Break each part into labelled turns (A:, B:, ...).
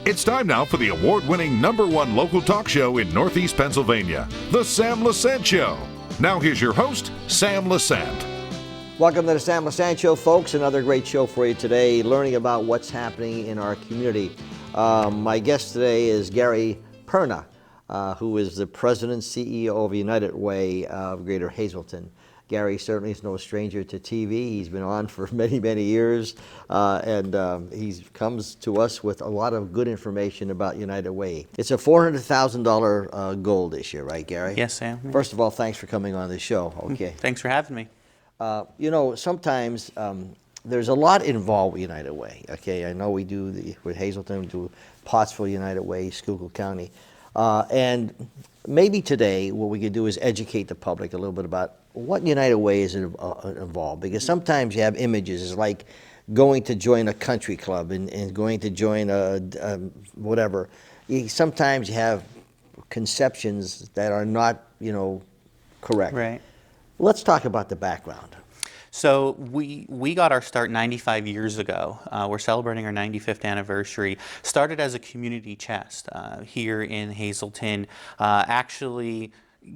A: It's time now for the award-winning #1 local talk show in Northeast Pennsylvania, The Sam Lesante Show. Now here's your host, Sam Lesante.
B: Welcome to the Sam Lesante Show, folks. Another great show for you today, learning about what's happening in our community. My guest today is Gary Perna, who is the President CEO of United Way of Greater Hazleton. Gary certainly is no stranger to TV. He's been on for many, many years, and he comes to us with a lot of good information about United Way. It's a $400,000 goal this year, right, Gary?
C: Yes, Sam.
B: First of all, thanks for coming on the show. Okay.
C: Thanks for having me.
B: You know, sometimes there's a lot involved with United Way. Okay, I know we do with Hazleton, we do Pottsville United Way, Schuylkill County, and maybe today what we could do is educate the public a little bit about what United Way is involved, because sometimes you have images. It's like going to join a country club and going to join a whatever. Sometimes you have conceptions that are not, correct.
C: Right.
B: Let's talk about the background.
C: So we got our start 95 years ago. We're celebrating our 95th anniversary. Started as a community chest here in Hazleton. Actually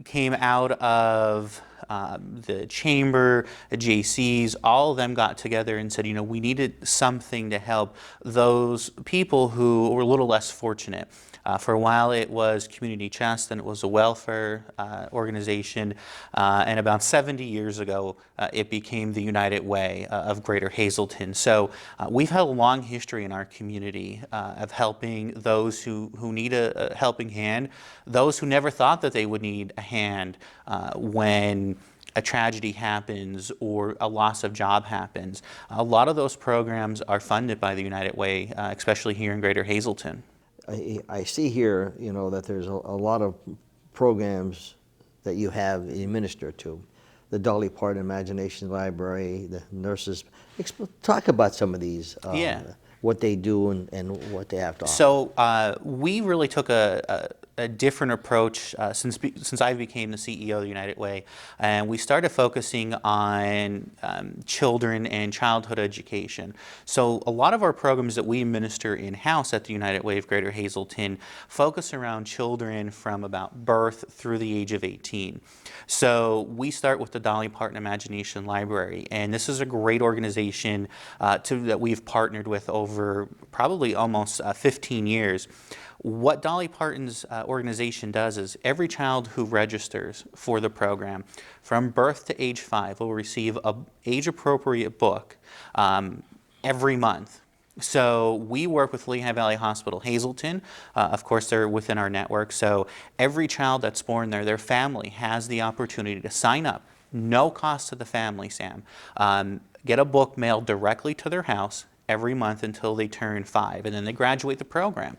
C: came out of the chamber, the JCs, all of them got together and said, we needed something to help those people who were a little less fortunate. For a while it was Community Chest, and it was a welfare organization, and about 70 years ago it became the United Way of Greater Hazleton. So we've had a long history in our community of helping those who need a helping hand, those who never thought that they would need a hand when a tragedy happens or a loss of job happens. A lot of those programs are funded by the United Way, especially here in Greater Hazleton.
B: I see here, that there's a lot of programs that you have administered to. The Dolly Parton Imagination Library, the nurses. Talk about some of these, what they do and what they have to offer.
C: So we really took a different approach since I became the CEO of the United Way, and we started focusing on children and childhood education. So a lot of our programs that we administer in-house at the United Way of Greater Hazleton focus around children from about birth through the age of 18. So we start with the Dolly Parton Imagination Library, and this is a great organization that we've partnered with over probably almost 15 years. What Dolly Parton's organization does is every child who registers for the program from birth to age 5 will receive an age-appropriate book every month. So we work with Lehigh Valley Hospital Hazleton. Of course, they're within our network. So every child that's born there, their family has the opportunity to sign up. No cost to the family, Sam. Get a book mailed directly to their house every month until they turn 5, and then they graduate the program.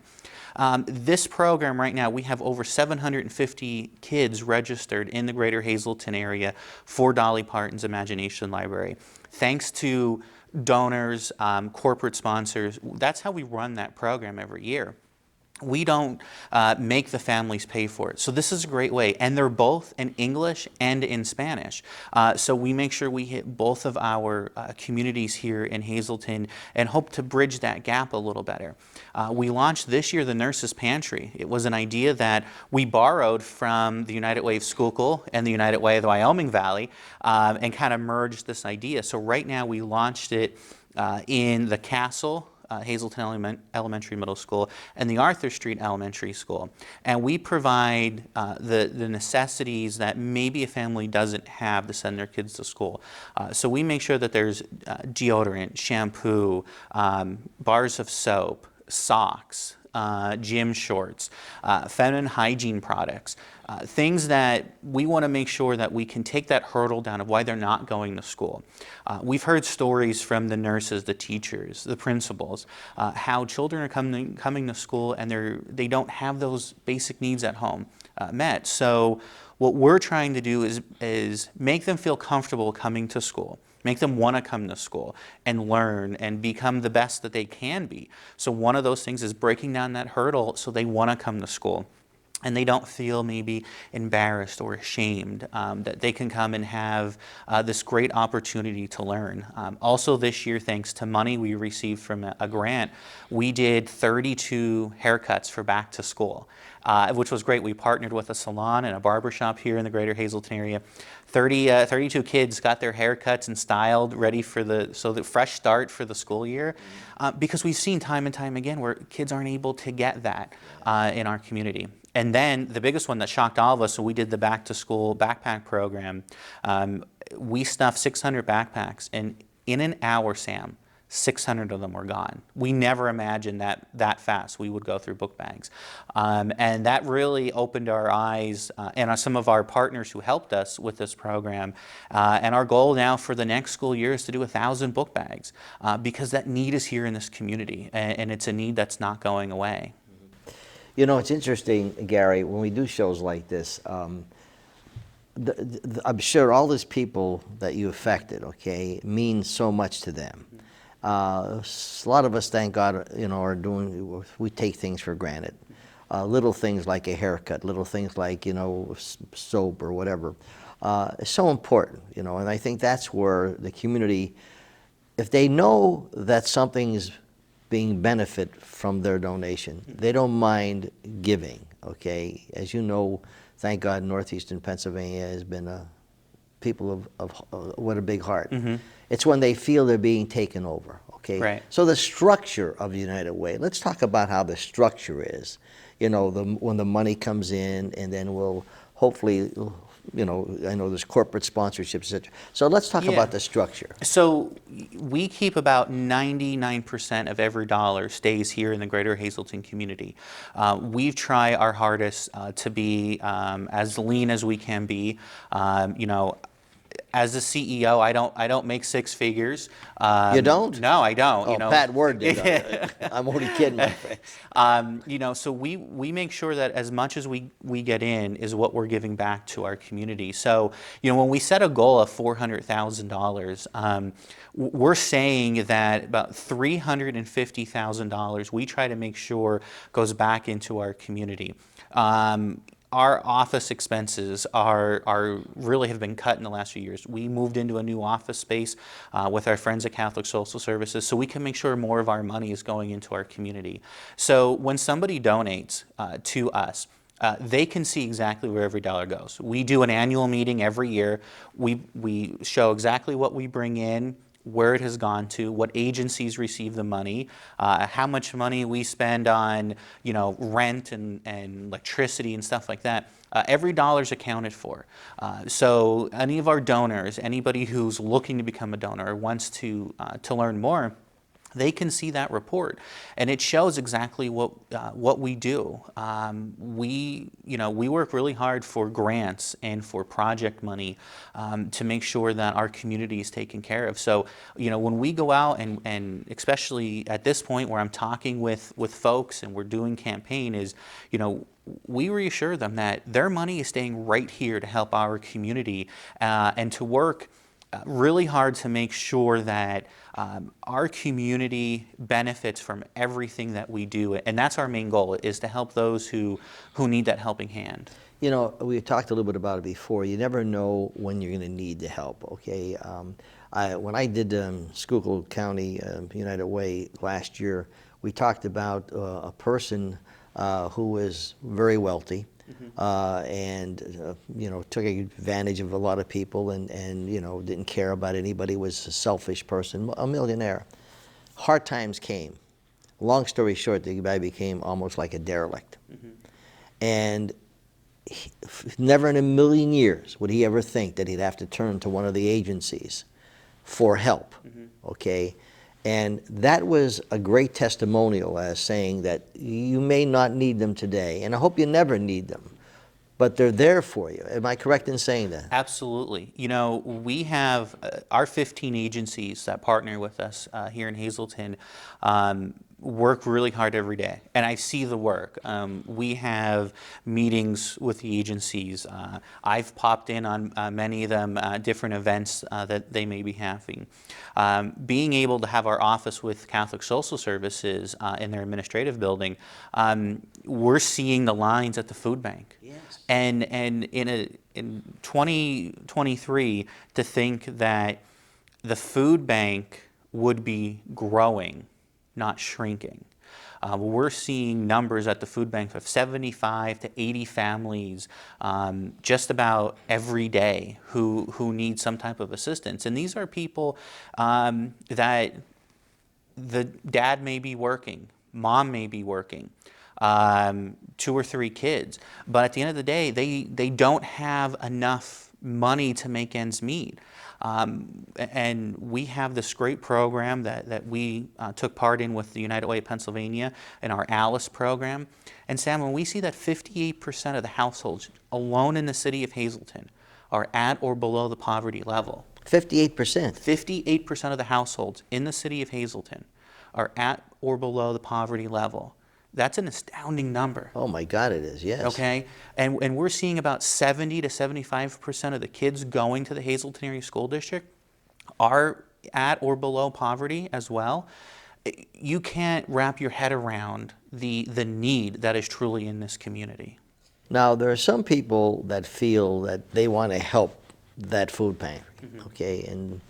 C: This program right now, we have over 750 kids registered in the Greater Hazleton area for Dolly Parton's Imagination Library. Thanks to donors, corporate sponsors, that's how we run that program every year. We don't make the families pay for it. So this is a great way. And they're both in English and in Spanish. So we make sure we hit both of our communities here in Hazleton and hope to bridge that gap a little better. We launched this year the Nurses Pantry. It was an idea that we borrowed from the United Way of Schuylkill and the United Way of the Wyoming Valley and kind of merged this idea. So right now we launched it in the Castle, Hazleton Elementary Middle School, and the Arthur Street Elementary School. And we provide the necessities that maybe a family doesn't have to send their kids to school. So we make sure that there's deodorant, shampoo, bars of soap, socks, gym shorts, feminine hygiene products, things that we want to make sure that we can take that hurdle down of why they're not going to school. We've heard stories from the nurses, the teachers, the principals, how children are coming to school and they don't have those basic needs at home met. So what we're trying to do is make them feel comfortable coming to school. Make them want to come to school and learn and become the best that they can be. So one of those things is breaking down that hurdle so they want to come to school. and they don't feel maybe embarrassed or ashamed, that they can come and have this great opportunity to learn. Also this year, thanks to money we received from a grant, we did 32 haircuts for back to school, which was great. We partnered with a salon and a barbershop here in the greater Hazleton area. 32 kids got their haircuts and styled, ready for the fresh start for the school year, because we've seen time and time again where kids aren't able to get that in our community. And then the biggest one that shocked all of us, so we did the back to school backpack program. We stuffed 600 backpacks, and in an hour, Sam, 600 of them were gone. We never imagined that fast we would go through book bags. And that really opened our eyes, and some of our partners who helped us with this program. And our goal now for the next school year is to do 1,000 book bags, because that need is here in this community, and it's a need that's not going away.
B: You know, it's interesting, Gary, when we do shows like this, I'm sure all these people that you affected, okay, mean so much to them. A lot of us, thank God, you know, we take things for granted. Little things like a haircut, little things like, you know, soap or whatever. It's so important, you know, and I think that's where the community, if they know that something's being benefit from their donation, they don't mind giving, okay? As you know, thank God, northeastern Pennsylvania has been people of what a big heart. Mm-hmm. It's when they feel they're being taken over, okay? Right. So the structure of the United Way, let's talk about how the structure is. You know, when the money comes in, and then we'll hopefully, you know, I know there's corporate sponsorships, etc. So let's talk about the structure.
C: So we keep about 99% of every dollar stays here in the greater Hazleton community. We've tried our hardest to be as lean as we can be. You know, as a CEO, I don't make six figures.
B: You don't?
C: No, I don't.
B: Oh,
C: you know,
B: Pat Word did. I'm only kidding, my friend.
C: You know, so we make sure that as much as we get in is what we're giving back to our community. So, you know, when we set a goal of $400,000, we're saying that about $350,000 we try to make sure goes back into our community. Our office expenses are really have been cut in the last few years. We moved into a new office space with our friends at Catholic Social Services, so we can make sure more of our money is going into our community. So when somebody donates to us, they can see exactly where every dollar goes. We do an annual meeting every year. We show exactly what we bring in, where it has gone to, what agencies receive the money, how much money we spend on, you know, rent and electricity and stuff like that. Every dollar's accounted for. So any of our donors, anybody who's looking to become a donor or wants to learn more, they can see that report, and it shows exactly what we do. We work really hard for grants and for project money to make sure that our community is taken care of. So, you know, when we go out and especially at this point where I'm talking with folks and we're doing campaign, is, you know, we reassure them that their money is staying right here to help our community and to work really hard to make sure that our community benefits from everything that we do, and that's our main goal, is to help those who need that helping hand.
B: You know, we talked a little bit about it before. You never know when you're going to need the help, okay? When I did Schuylkill County United Way last year, we talked about a person who was very wealthy. And you know, took advantage of a lot of people, and you know, didn't care about anybody, was a selfish person, a millionaire. Hard times came. Long story short, the guy became almost like a derelict. And never in a million years would he ever think that he'd have to turn to one of the agencies for help, okay? And that was a great testimonial, as saying that you may not need them today, and I hope you never need them, but they're there for you. Am I correct in saying that?
C: Absolutely. You know, we have our 15 agencies that partner with us here in Hazleton. work really hard every day, and I see the work. We have meetings with the agencies. I've popped in on many of them, different events that they may be having. Being able to have our office with Catholic Social Services in their administrative building, we're seeing the lines at the food bank.
B: Yes.
C: And in 2023, to think that the food bank would be growing, not shrinking. We're seeing numbers at the food bank of 75 to 80 families just about every day who need some type of assistance. And these are people that the dad may be working, mom may be working, 2 or 3 kids, but at the end of the day, they don't have enough money to make ends meet. And we have this great program that we took part in with the United Way of Pennsylvania in our ALICE program. And Sam, when we see that 58% of the households alone in the city of Hazleton are at or below the poverty level.
B: 58%.
C: 58% of the households in the city of Hazleton are at or below the poverty level. That's an astounding number.
B: Oh my God, it is, yes.
C: Okay, and we're seeing about 70 to 75% of the kids going to the Hazleton Area School District are at or below poverty as well. You can't wrap your head around the need that is truly in this community.
B: Now, there are some people that feel that they want to help that food pantry, okay? And,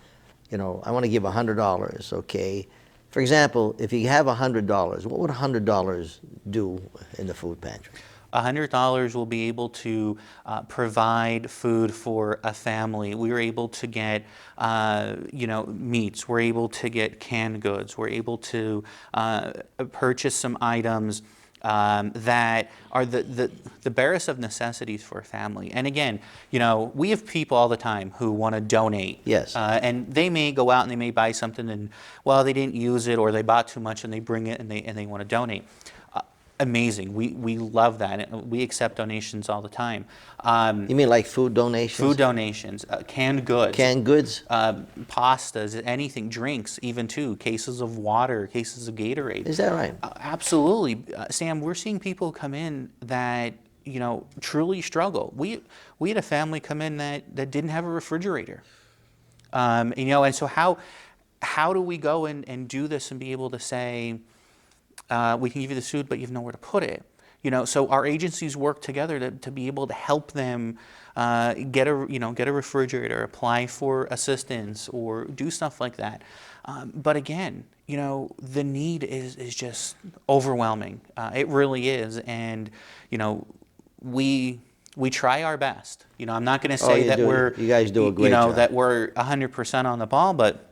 B: you know, I want to give $100, okay? For example, if you have $100, what would $100 do in the food pantry?
C: $100 will be able to provide food for a family. We were able to get, meats. We're able to get canned goods. We're able to purchase some items that are the barest of necessities for a family. And again, we have people all the time who want to donate.
B: Yes.
C: And they may go out and they may buy something and, well, they didn't use it or they bought too much and they bring it and they want to donate. Amazing. We love that. We accept donations all the time.
B: You mean like food donations?
C: Food donations, canned goods.
B: Canned goods?
C: Pastas, anything, drinks, even too, cases of water, cases of Gatorade.
B: Is that right?
C: Absolutely. Sam, we're seeing people come in that, truly struggle. We had a family come in that didn't have a refrigerator. And so how do we go and do this and be able to say, we can give you this food, but you have nowhere to put it. So our agencies work together to be able to help them get a refrigerator, apply for assistance, or do stuff like that. But again, the need is just overwhelming. It really is, and we try our best. I'm not going to say that
B: you guys do a great job.
C: That we're 100% on the ball, but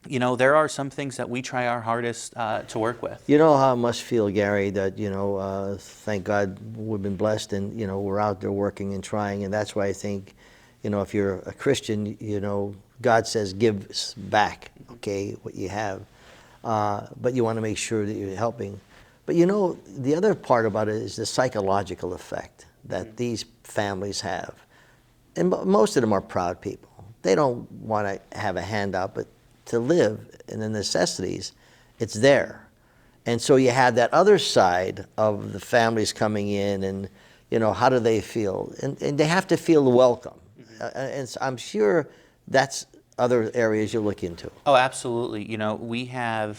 C: there are some things that we try our hardest to work with.
B: You know how it must feel, Gary, that, thank God we've been blessed and, we're out there working and trying. And that's why I think, if you're a Christian, God says give back, okay, what you have. But you want to make sure that you're helping. But, the other part about it is the psychological effect that these families have. And most of them are proud people. They don't want to have a handout, but to live in the necessities, it's there. And so you have that other side of the families coming in and, how do they feel? And they have to feel welcome. And so I'm sure that's other areas you look into.
C: Oh, absolutely. We have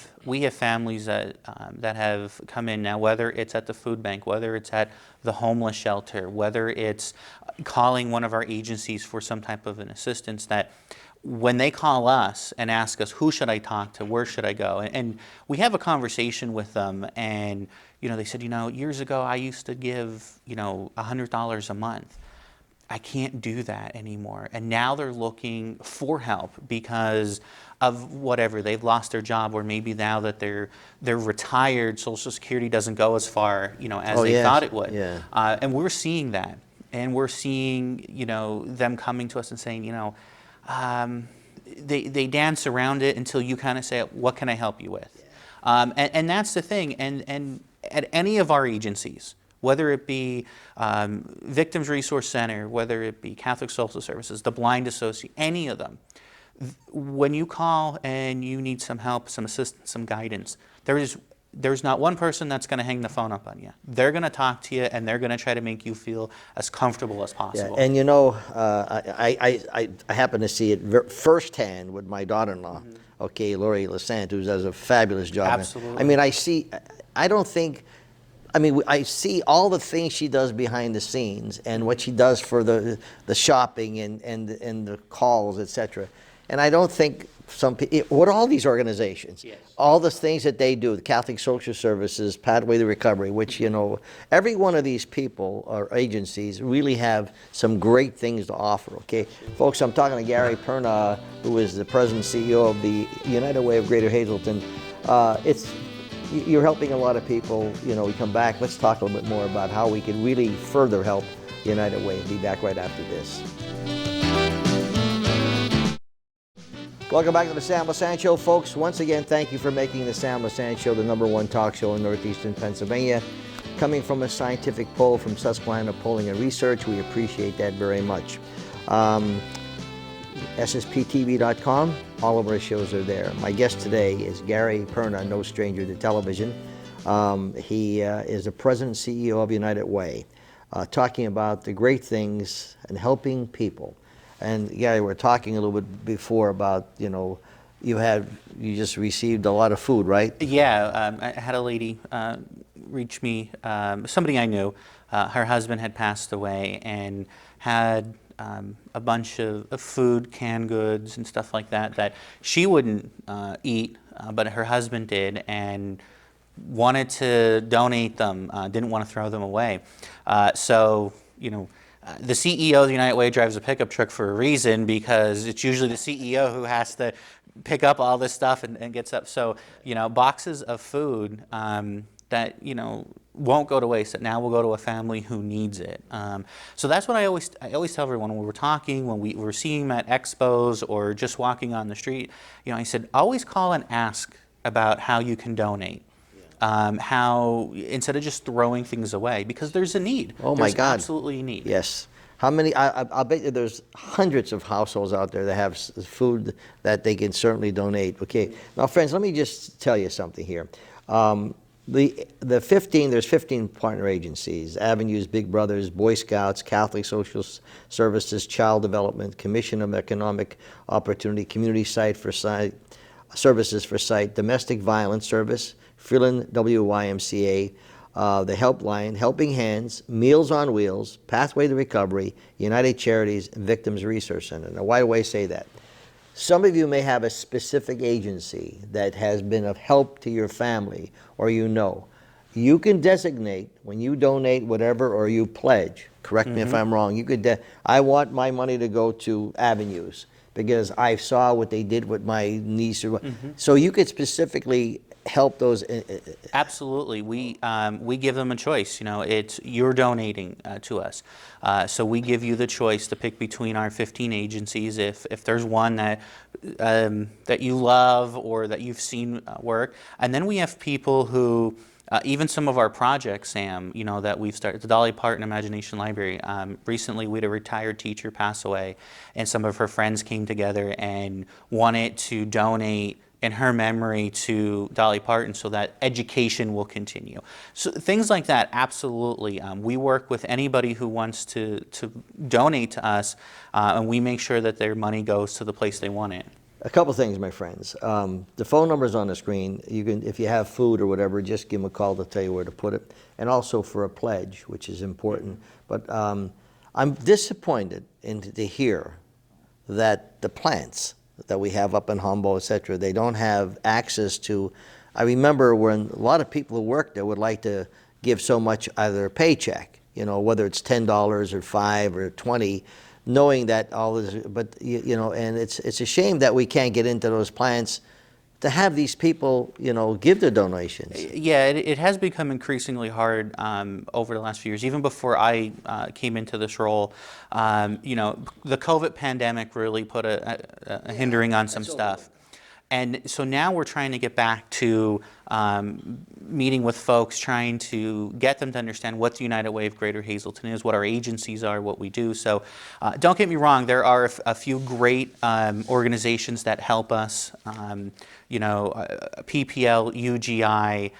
C: families that have come in now, whether it's at the food bank, whether it's at the homeless shelter, whether it's calling one of our agencies for some type of an assistance, that when they call us and ask us, who should I talk to, where should I go? And we have a conversation with them, and they said, years ago I used to give, $100 a month. I can't do that anymore. And now they're looking for help because of whatever. They've lost their job, or maybe now that they're retired, Social Security doesn't go as far, as they thought it would.
B: Yeah.
C: And we're seeing that. And we're seeing, them coming to us and saying, they dance around it until you kind of say, what can I help you with? And that's the thing. And at any of our agencies, whether it be Victims Resource Center, whether it be Catholic Social Services, the Blind Association, any of them, when you call and you need some help, some assistance, some guidance, there is there's not one person that's going to hang the phone up on you. They're going to talk to you, and they're going to try to make you feel as comfortable as possible.
B: Yeah, and I happen to see it firsthand with my daughter-in-law, okay, Lori Lesante, who does a fabulous job.
C: Absolutely.
B: I mean, I see all the things she does behind the scenes and what she does for the shopping and the calls, etc. And I don't think what are all these organizations?
C: Yes.
B: All the things that they do, the Catholic Social Services, Pathway to Recovery, which, every one of these people or agencies really have some great things to offer, okay? Folks, I'm talking to Gary Perna, who is the president and CEO of the United Way of Greater Hazleton. You're helping a lot of people. We come back, let's talk a little bit more about how we can really further help United Way. Be back right after this. Welcome back to the Sam Lesante Show, folks. Once again, thank you for making the Sam Lesante Show the #1 talk show in northeastern Pennsylvania. Coming from a scientific poll from Susquehanna Polling and Research, we appreciate that very much. SSPTV.com, all of our shows are there. My guest today is Gary Perna, no stranger to television. He is the president and CEO of United Way, talking about the great things and helping people. And Gary, we're talking a little bit before about, you just received a lot of food, right?
C: Yeah, I had a lady reach me, somebody I knew. Her husband had passed away and had a bunch of food, canned goods and stuff like that she wouldn't eat, but her husband did, and wanted to donate them, didn't want to throw them away. The CEO of the United Way drives a pickup truck for a reason, because it's usually the CEO who has to pick up all this stuff and gets up. So, boxes of food that, won't go to waste, that now will go to a family who needs it. So that's what I always tell everyone when we're talking, when we're seeing them at expos or just walking on the street. I said, always call and ask about how you can donate. How, instead of just throwing things away, because there's a need.
B: Oh my God.
C: There's absolutely a need.
B: Yes. How many, I'll bet you there's hundreds of households out there that have food that they can certainly donate. Okay. Now, friends, let me just tell you something here. There's 15 partner agencies: Avenues, Big Brothers, Boy Scouts, Catholic Social Services, Child Development, Commission of Economic Opportunity, Community Site for Sight, Services for Sight, Domestic Violence Service, Freeland WYMCA, the Helpline, Helping Hands, Meals on Wheels, Pathway to Recovery, United Charities, and Victims Resource Center. Now, why do I say that? Some of you may have a specific agency that has been of help to your family, or you can designate when you donate whatever, or you pledge. Correct me if I'm wrong. You could. I want my money to go to Avenues because I saw what they did with my niece. So you could specifically help those.
C: Absolutely. We give them a choice. It's you're donating to us, so we give you the choice to pick between our 15 agencies. If there's one that you love or that you've seen work, and then we have people who. Even some of our projects, Sam, that we've started, the Dolly Parton Imagination Library. Recently, we had a retired teacher pass away, and some of her friends came together and wanted to donate in her memory to Dolly Parton so that education will continue. So things like that, absolutely. We work with anybody who wants to donate to us, and we make sure that their money goes to the place they want it.
B: A couple things, my friends. The phone number is on the screen. You can, if you have food or whatever, just give them a call to tell you where to put it. And also for a pledge, which is important. But I'm disappointed to hear that the plants that we have up in Humboldt, et cetera, they don't have access to. I remember when a lot of people who work there would like to give so much out of their paycheck, whether it's $10 or $5 or $20. Knowing that all this, but and it's a shame that we can't get into those plants to have these people, give their donations.
C: Yeah, it has become increasingly hard over the last few years. Even before I came into this role, the COVID pandemic really put a hindering on some stuff. And so now we're trying to get back to meeting with folks, trying to get them to understand what the United Way of Greater Hazleton is, what our agencies are, what we do. So don't get me wrong, there are a few great organizations that help us. PPL, UGI,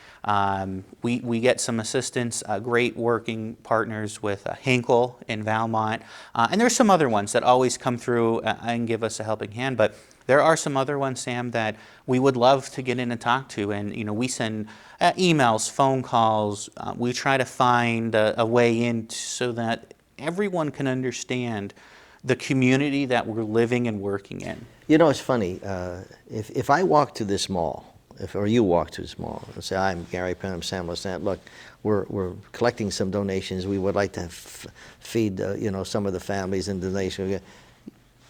C: we get some assistance, great working partners with Hinkle in Valmont, and there's some other ones that always come through and give us a helping hand, but there are some other ones, Sam, that we would love to get in and talk to, and we send emails, phone calls, we try to find a way in so that everyone can understand the community that we're living and working in.
B: It's funny. If I walk to this mall, or you walk to this mall, and say, I'm Gary Perna, I'm Sam Lesante, look, we're collecting some donations. We would like to feed, some of the families and donations.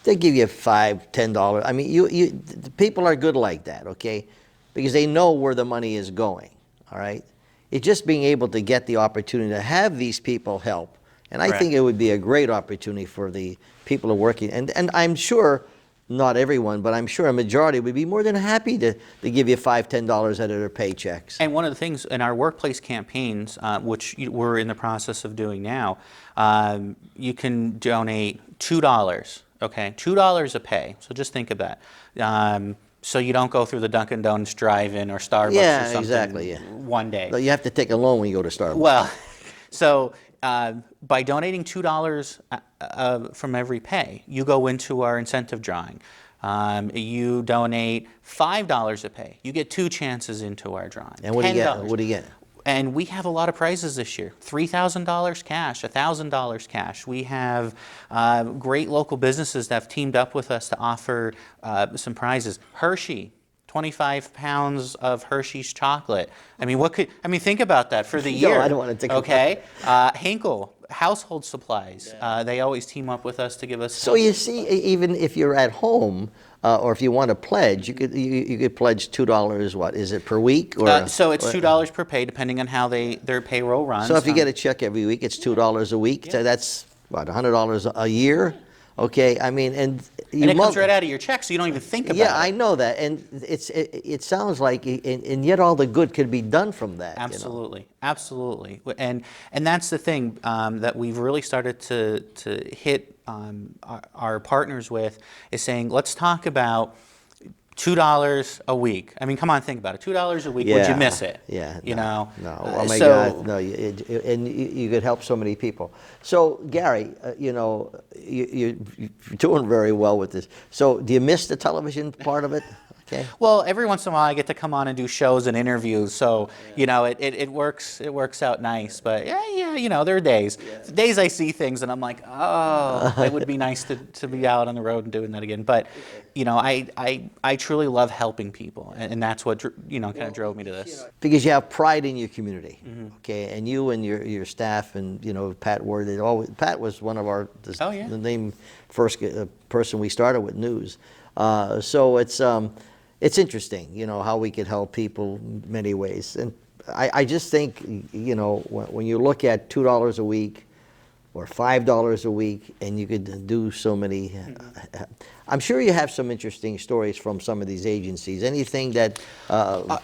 B: They give you $5, $10. I mean, people are good like that, okay? Because they know where the money is going, all right? It's just being able to get the opportunity to have these people help. And I think it would be a great opportunity for the people who are working. And I'm sure, not everyone, but I'm sure a majority would be more than happy to give you $5, $10 out of their paychecks.
C: And one of the things in our workplace campaigns, which we're in the process of doing now, you can donate $2, okay? $2 a pay. So just think of that. So you don't go through the Dunkin' Donuts drive-in or Starbucks or something one day.
B: No, you have to take a loan when you go to Starbucks.
C: Well, so by donating $2 from every pay, you go into our incentive drawing. You donate $5 a pay, you get 2 chances into our drawing.
B: And what do you get? What do you get?
C: And we have a lot of prizes this year. $3,000 cash, $1,000 cash. We have great local businesses that have teamed up with us to offer some prizes. Hershey, 25 pounds of Hershey's chocolate. I mean, think about that for the year.
B: No, I don't want to think about
C: Okay. Hinkle, household supplies. They always team up with us to give us.
B: So you see, even if you're at home, or if you want to pledge, you could pledge $2. What is it per week? Or
C: so it's $2 per pay, depending on how their payroll runs.
B: So if you get a check every week, it's $2 a week. So that's what, $100 a year. Okay, I mean, and
C: it comes right out of your check, so you don't even think about it.
B: Yeah, I know that, and it sounds like, and yet all the good could be done from that.
C: Absolutely, absolutely, and that's the thing that we've really started to hit our partners with, is saying, let's talk about $2 a week. I mean, come on, think about it. $2 a week, would you miss it?
B: Yeah.
C: No.
B: Oh my God. No. And you could help so many people. So Gary, you're doing very well with this. So do you miss the television part of it? Okay.
C: Well, every once in a while I get to come on and do shows and interviews, so it works out nice. But yeah, there are days I see things and I'm like, oh, it would be nice to be out on the road and doing that again. But I truly love helping people, and that's what kind of drove me to this.
B: Because you have pride in your community, okay, and you and your staff and Pat Ward. Pat was one of our the name first person we started with news. So it's interesting, how we could help people in many ways. And I just think, when you look at $2 a week or $5 a week, and you could do so many, I'm sure you have some interesting stories from some of these agencies. Anything that...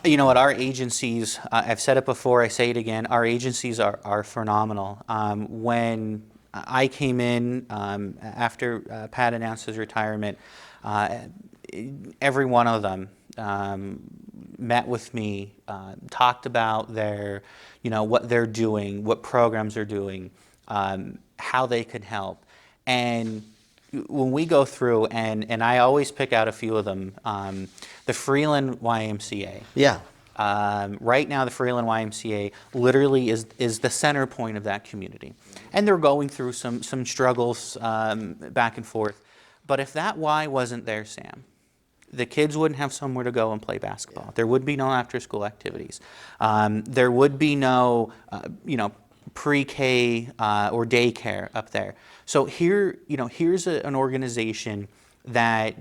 C: you know what, our agencies, I've said it before, I say it again, our agencies are phenomenal. When I came in after Pat announced his retirement, every one of them met with me, talked about their, what they're doing, what programs they're doing, how they could help. And when we go through, and I always pick out a few of them, the Freeland YMCA.
B: Yeah.
C: Right now, the Freeland YMCA literally is the center point of that community. And they're going through some struggles back and forth. But if that Y wasn't there, Sam, the kids wouldn't have somewhere to go and play basketball. Yeah. There would be no after-school activities. There would be no, pre-K or daycare up there. So here's an organization that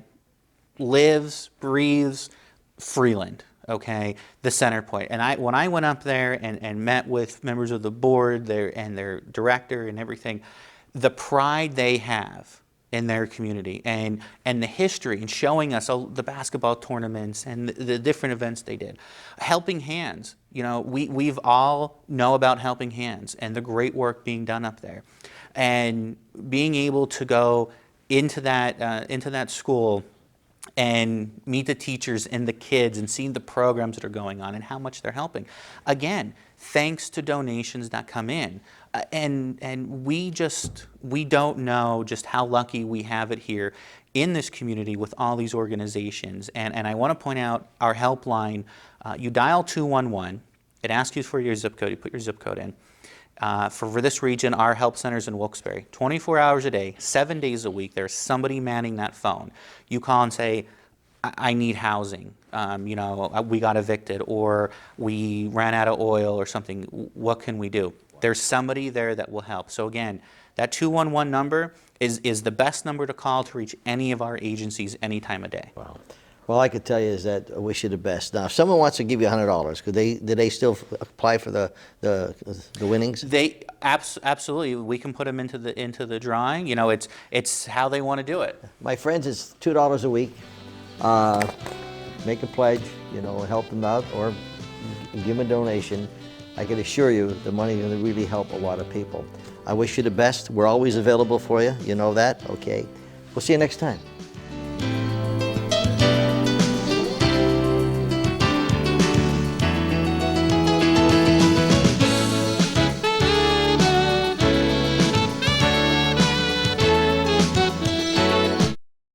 C: lives, breathes Freeland. Okay, the center point. And when I went up there and met with members of the board and their director and everything, the pride they have in their community, and the history, and showing us the basketball tournaments and the different events they did. Helping Hands, you know, we've all know about Helping Hands and the great work being done up there, and being able to go into that school and meet the teachers and the kids and seeing the programs that are going on and how much they're helping. Again, thanks to donations that come in. And we don't know just how lucky we have it here in this community with all these organizations. And I want to point out our helpline. You dial 211. It asks you for your zip code. You put your zip code in. For this region, our help center's in Wilkes-Barre. 24 hours a day, 7 days a week, there's somebody manning that phone. You call and say, I need housing. You know, we got evicted, or we ran out of oil or something. What can we do? There's somebody there that will help. So again, that 211 number is the best number to call to reach any of our agencies any time of day.
B: Wow. Well, all I could tell you is that I wish you the best. Now, if someone wants to give you $100, do they still apply for the winnings?
C: They absolutely. We can put them into the drawing. You know, it's how they want to do it.
B: My friends, it's $2 a week. Make a pledge, you know, help them out, or give them a donation. I can assure you the money is going to really help a lot of people. I wish you the best. We're always available for you. You know that, okay? We'll see you next time.